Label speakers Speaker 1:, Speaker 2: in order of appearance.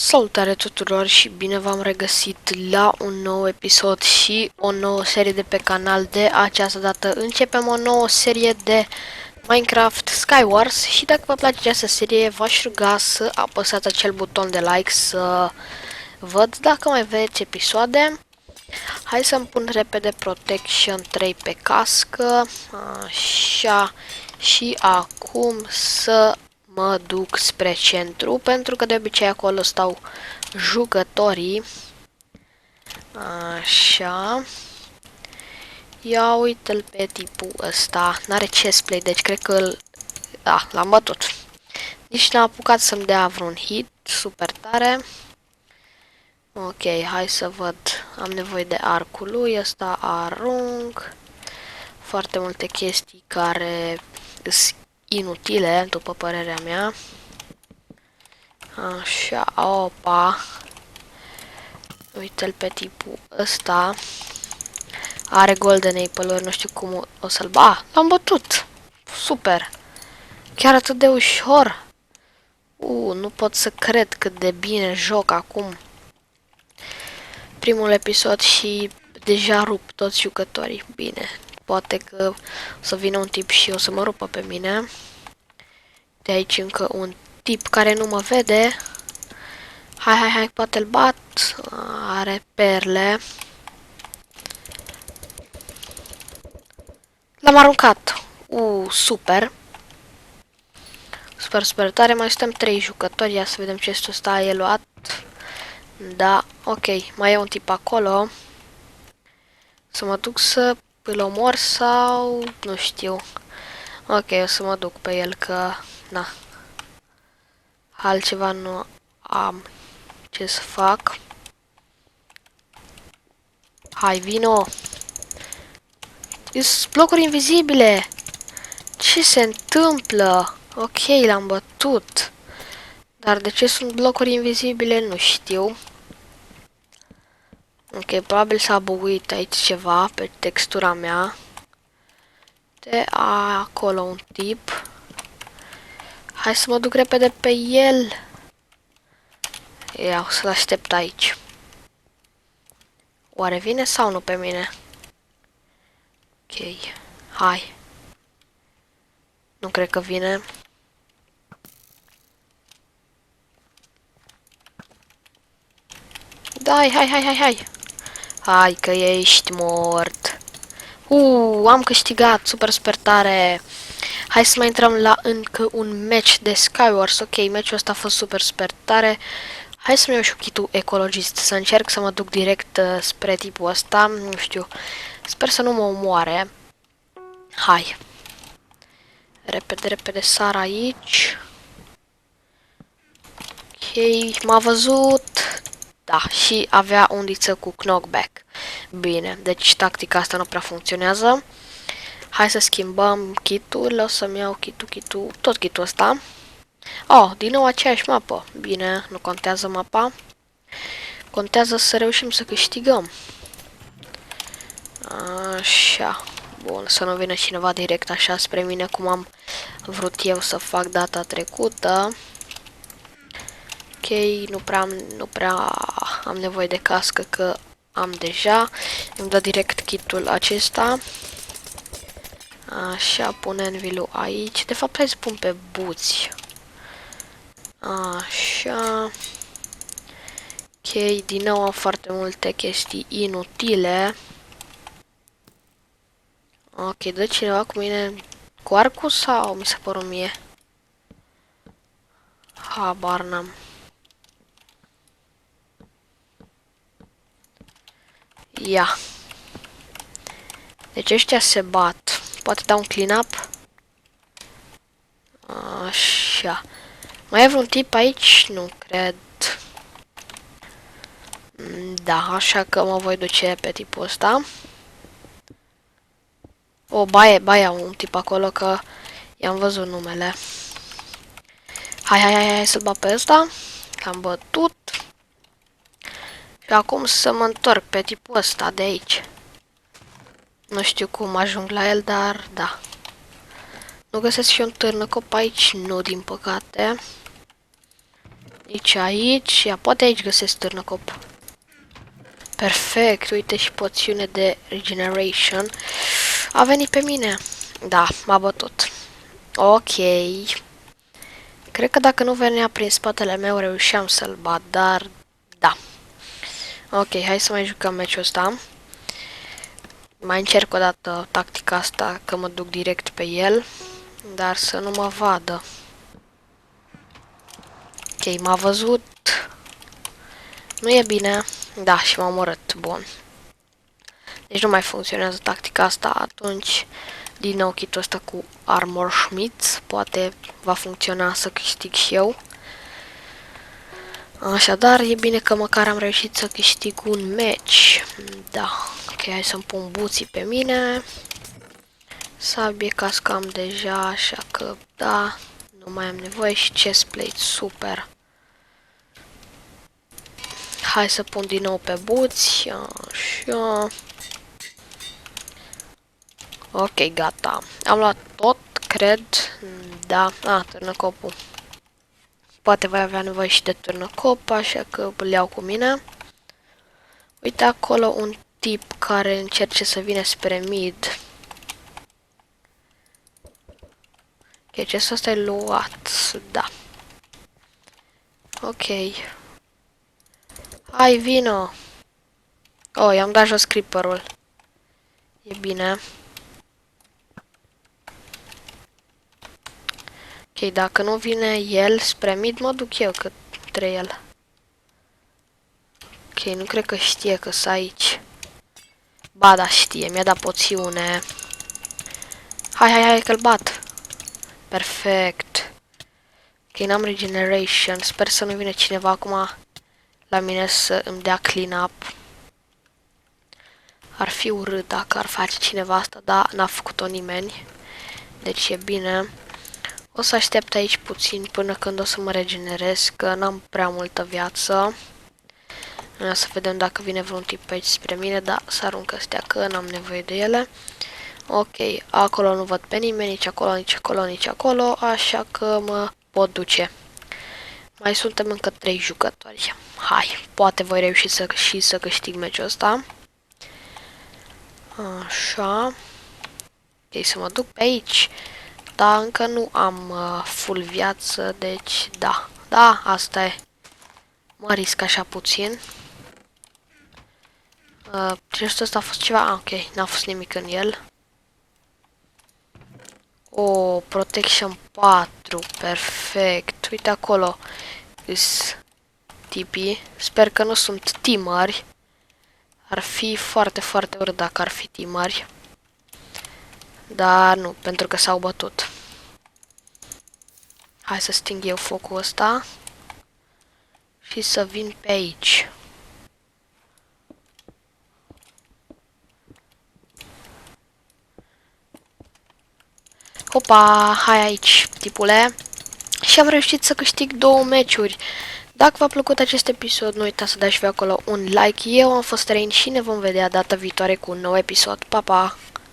Speaker 1: Salutare tuturor și bine v-am regăsit la un nou episod și o nouă serie de pe canal. De această dată începem o nouă serie de Minecraft Skywars și dacă vă place această serie v-aș ruga să apăsați acel buton de like să văd dacă mai vedeți episoade. Hai să-mi pun repede Protection 3 pe cască, așa, și acum să mă duc spre centru, pentru că de obicei acolo stau jucătorii. Așa. Ia uite-l pe tipul ăsta. N-are chestplate, deci cred că îl... Da, l-am bătut. Nici n-a apucat să-mi dea vreun hit. Super tare. Ok, hai să văd. Am nevoie de arcul lui. Ăsta arunc. Foarte multe chestii care sunt inutile, după părerea mea. Așa, opa. Uite-l pe tipul ăsta. Are golden apple-uri, nu știu cum o să-l... l-am bătut! Super! Chiar atât de ușor! Nu pot să cred cât de bine joc acum. Primul episod și deja rup toți jucătorii. Bine, poate că o să vină un tip și o să mă rupă pe mine. De aici încă un tip care nu mă vede. Hai, poate-l bat. Are perle. L-am aruncat. Super. Super tare. Mai suntem 3 jucători. Ia să vedem ce este ăsta. E luat. Da, ok. Mai e un tip acolo. Să mă duc să îl omor sau... Nu știu. Ok, o să mă duc pe el că... Na. Altceva nu am ce să fac. Hai, vino! Sunt blocuri invizibile! Ce se întâmplă? Ok, l-am bătut. Dar de ce sunt blocuri invizibile, nu știu. Ok, probabil s-a buguit aici ceva pe textura mea. De acolo un tip. Hai să mă duc repede pe el. Ia, o să-l aștept aici. Oare vine sau nu pe mine? Ok, hai. Nu cred că vine. Da, hai. Hai că ești mort. Am câștigat, super tare. Hai să mai intrăm la încă un match de Skywars. Ok, matchul ăsta a fost super tare. Hai să-mi iau și kitul ecologist, să încerc să mă duc direct spre tipul ăsta. Nu știu, sper să nu mă omoare. Hai. Repede sar aici. Ok, m-a văzut. Da, și avea undiță cu knockback. Bine, deci tactica asta nu prea funcționează. Hai să schimbăm kitul, o să-mi iau kitul, tot kitul ăsta. Oh, din nou aceeași mapă. Bine, nu contează mapa. Contează să reușim să câștigăm. Așa. Bun, să nu vină cineva direct așa spre mine cum am vrut eu să fac data trecută. Ok, nu prea am nevoie de cască că am deja. Îmi dă direct kitul acesta. Așa, pun anvil-ul aici. De fapt, hai să pun pe buți. Așa. Ok, din nou am foarte multe chestii inutile. Ok, dă cineva cu mine cu arcul sau mi se pare mie? Habar n-am. Ia. Deci ăștia se bat. Poate dau un clean-up. Așa. Mai e vreun tip aici? Nu cred. Da, așa că mă voi duce pe tipul ăsta. O, baia un tip acolo că i-am văzut numele. Hai să-l bat pe ăsta. L-am bătut. Și acum să mă întorc pe tipul ăsta de aici. Nu știu cum ajung la el, dar da. Nu găsesc și un târnăcop aici? Nu, din păcate. Aici, ia, poate aici găsesc târnăcop. Perfect, uite și poțiune de regeneration. A venit pe mine. Da, m-a bătut. Ok. Cred că dacă nu venea prin spatele meu, reușeam să-l bat, dar da. Ok, hai să mai jucăm meciul ăsta. Mai încerc o dată tactica asta, că mă duc direct pe el, dar să nu mă vadă. Ok, m-a văzut. Nu e bine. Da, și m-a omorât. Bun. Deci nu mai funcționează tactica asta, atunci din nou kitul ăsta cu Armor Schmitz. Poate va funcționa să câștig și eu. Așadar, e bine că măcar am reușit să câștig un match. Da. Ok, hai să-mi pun buții pe mine. Sabie cască am deja, așa că da, nu mai am nevoie și chestplate, super. Hai să pun din nou pe buți, așa. Ok, gata. Am luat tot, cred, da, târnăcopul. Poate voi avea nevoie și de târnăcop, așa că îl iau cu mine. Uite acolo un tip care încerce să vină spre mid. Ok, ce ăsta e luat, da. Ok. Hai, vino! Oh, i-am dat jos creeper-ul. E bine. Ok, dacă nu vine el spre mid, mă duc eu către el. Ok, nu cred că știe că sunt aici. Ba, da, știe, mi-a dat poțiune. Hai, că-l bat. Perfect. Ok, n-am regeneration. Sper să nu vină cineva acum la mine să îmi dea clean up. Ar fi urât dacă ar face cineva asta, dar n-a făcut-o nimeni. Deci e bine. O să aștept aici puțin până când o să mă regenerez, că n-am prea multă viață. O să vedem dacă vine vreun tip pe aici spre mine, dar să arunc astea că n-am nevoie de ele. Ok, acolo nu văd pe nimeni, nici acolo, nici acolo, nici acolo, așa că mă pot duce. Mai suntem încă 3 jucători. Hai, poate voi reuși să câștig meciul ăsta. Așa. Ok, să mă duc pe aici. Da, încă nu am full viață, deci da. Da, asta e. Mă risc așa puțin. Chestul ăsta a fost ceva? Ok, n-a fost nimic în el. Oh, Protection 4, perfect. Uite acolo. Is tipii. Sper că nu sunt teamări. Ar fi foarte, foarte urât dacă ar fi teamări. Dar nu, pentru că s-au bătut. Hai să sting eu focul ăsta. Și să vin pe aici. Opa, hai aici, tipule. Și am reușit să câștig 2 meciuri. Dacă v-a plăcut acest episod, nu uitați să dați și acolo un like. Eu am fost Rain și ne vom vedea data viitoare cu un nou episod. Pa, pa!